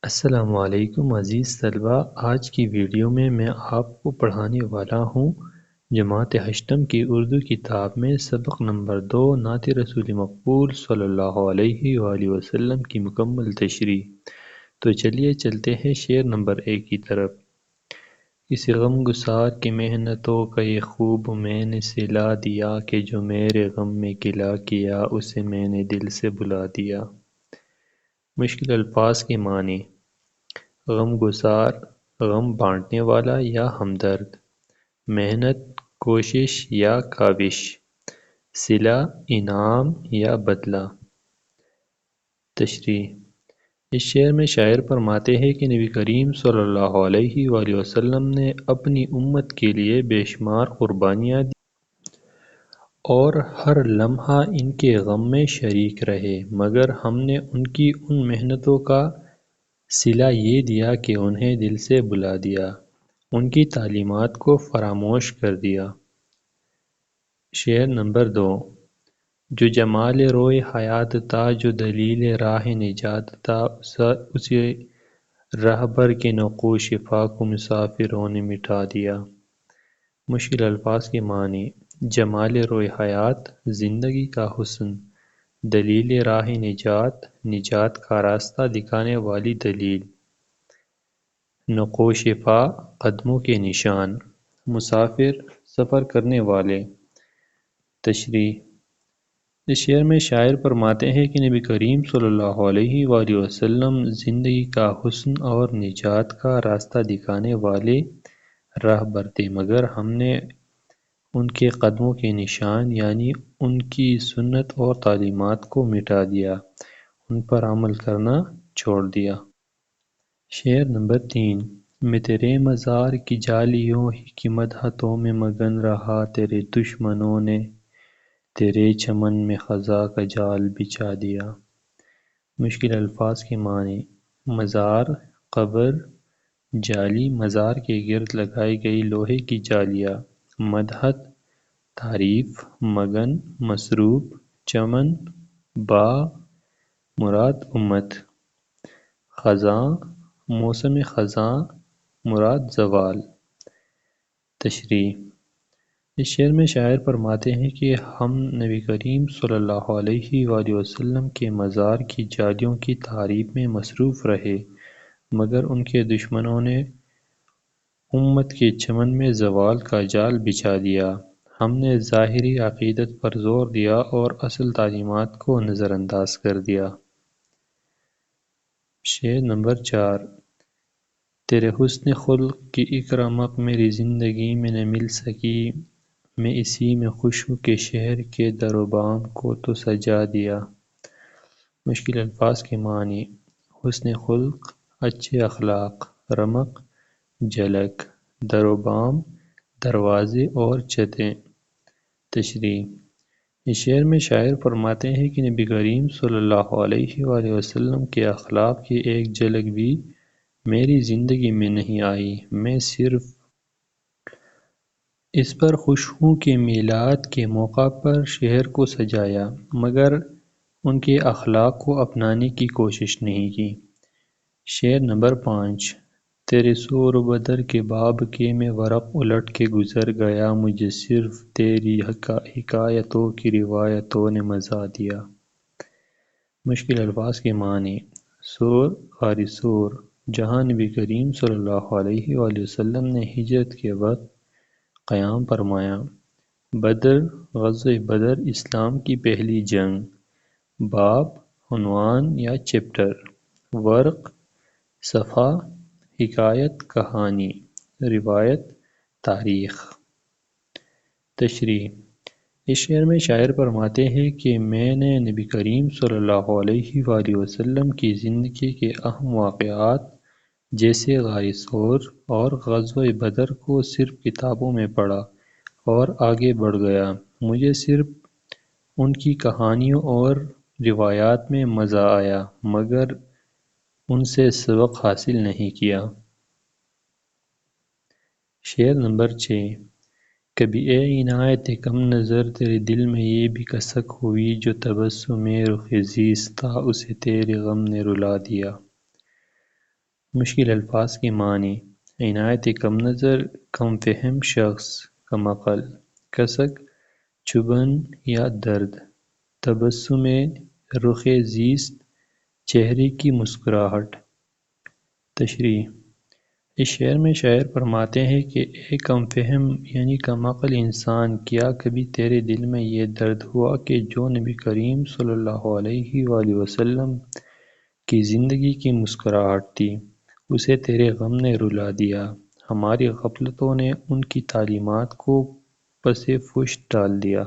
السلام علیکم عزیز طلبہ، آج کی ویڈیو میں آپ کو پڑھانے والا ہوں جماعت ہشتم کی اردو کتاب میں سبق نمبر 2 نعت رسول مقبول صلی اللہ علیہ وآلہ وسلم کی مکمل تشریح۔ تو چلیے چلتے ہیں شعر نمبر 1 کی طرف۔ اس غم گسار کی محنتوں کا یہ خوب میں نے سلا دیا کہ جو میرے غم میں گلا کیا اسے میں نے دل سے بلا دیا۔ مشکل الفاظ کے معنی: غم گسار، غم بانٹنے والا یا ہمدرد، محنت، کوشش یا کاوش، صلہ، انعام یا بدلہ۔ تشریح: اس شعر میں شاعر فرماتے ہیں کہ نبی کریم صلی اللہ علیہ وآلہ وسلم نے اپنی امت کے لیے بے شمار قربانیاں دی اور ہر لمحہ ان کے غم میں شریک رہے، مگر ہم نے ان کی ان محنتوں کا صلہ یہ دیا کہ انہیں دل سے بلا دیا، ان کی تعلیمات کو فراموش کر دیا۔ شعر نمبر 2: جو جمال روئے حیات تھا، جو دلیل راہ نجات تھا، اسی رہبر کے نقوش فا کو مسافروں نے مٹا دیا۔ مشکل الفاظ کے معنی: جمال روئے حیات، زندگی کا حسن، دلیل راہ نجات، نجات کا راستہ دکھانے والی دلیل، نقوش فا، قدموں کے نشان، مسافر، سفر کرنے والے۔ تشریح: اس شعر میں شاعر فرماتے ہیں کہ نبی کریم صلی اللہ علیہ وآلہ وسلم زندگی کا حسن اور نجات کا راستہ دکھانے والے راہبر تھے، مگر ہم نے ان کے قدموں کے نشان یعنی ان کی سنت اور تعلیمات کو مٹا دیا، ان پر عمل کرنا چھوڑ دیا۔ شعر نمبر 3: میں تیرے مزار کی جالیوں ہی کی مدحتوں میں مگن رہا، تیرے دشمنوں نے تیرے چمن میں خزاں کا جال بچھا دیا۔ مشکل الفاظ کے معنی: مزار، قبر، جالی، مزار کے گرد لگائی گئی لوہے کی جالیاں، مدحت، تعریف، مگن، مصروف، چمن، باغ، مراد امت، خزاں، موسم خزاں، مراد زوال۔ تشریح: اس شعر میں شاعر فرماتے ہیں کہ ہم نبی کریم صلی اللہ علیہ وآلہ وسلم کے مزار کی جالیوں کی تعریف میں مصروف رہے، مگر ان کے دشمنوں نے امت کے چمن میں زوال کا جال بچھا دیا۔ ہم نے ظاہری عقیدت پر زور دیا اور اصل تعلیمات کو نظر انداز کر دیا۔ شعر نمبر 4: تیرے حسن خلق کی ایک رمق میری زندگی میں نہ مل سکی، میں اسی میں خوش ہوں کہ شہر کے در و بام کو تو سجا دیا۔ مشکل الفاظ کے معنی: حسن خلق، اچھے اخلاق، رمق، جھلک، در و بام، دروازے اور چھتیں۔ تشریح: اس شعر میں شاعر فرماتے ہیں کہ نبی کریم صلی اللہ علیہ وآلہ وسلم کے اخلاق کی ایک جھلک بھی میری زندگی میں نہیں آئی، میں صرف اس پر خوش ہوں کہ میلاد کے موقع پر شہر کو سجایا، مگر ان کے اخلاق کو اپنانے کی کوشش نہیں کی۔ شعر نمبر 5: تیرے سور و بدر کے باب کے میں ورق الٹ کے گزر گیا، مجھے صرف تیری حکایتوں کی روایتوں نے مزہ دیا۔ مشکل الفاظ کے معنی: سور، غار سور، جہاں نبی کریم صلی اللہ علیہ وآلہ وسلم نے ہجرت کے وقت قیام فرمایا۔ بدر، غزوہ بدر اسلام کی پہلی جنگ۔ باب، عنوان یا چیپٹر۔ ورق، صفحہ، حکایت، کہانی، روایت، تاریخ۔ تشریح: اس شعر میں شاعر فرماتے ہیں کہ میں نے نبی کریم صلی اللہ علیہ وآلہ وسلم کی زندگی کے اہم واقعات جیسے غار ثور اور غزوہ بدر کو صرف کتابوں میں پڑھا اور آگے بڑھ گیا، مجھے صرف ان کی کہانیوں اور روایات میں مزہ آیا، مگر ان سے سبق حاصل نہیں کیا۔ شعر نمبر 6: کبھی اے عنایت کم نظر تیرے دل میں یہ بھی کسک ہوئی، جو تبسم رخ زیست تھا اسے تیرے غم نے رلا دیا۔ مشکل الفاظ کی معنی: عنایت کم نظر، کم فہم شخص، کم عقل، کسک، چبھن یا درد، تبسم رخ زیست، چہرے کی مسکراہٹ۔ تشریح: اس شعر میں شاعر فرماتے ہیں کہ اے کم فہم یعنی کم عقل انسان، کیا کبھی تیرے دل میں یہ درد ہوا کہ جو نبی کریم صلی اللہ علیہ وآلہ وسلم کی زندگی کی مسکراہٹ تھی، اسے تیرے غم نے رلا دیا، ہماری غفلتوں نے ان کی تعلیمات کو پس پشت ڈال دیا۔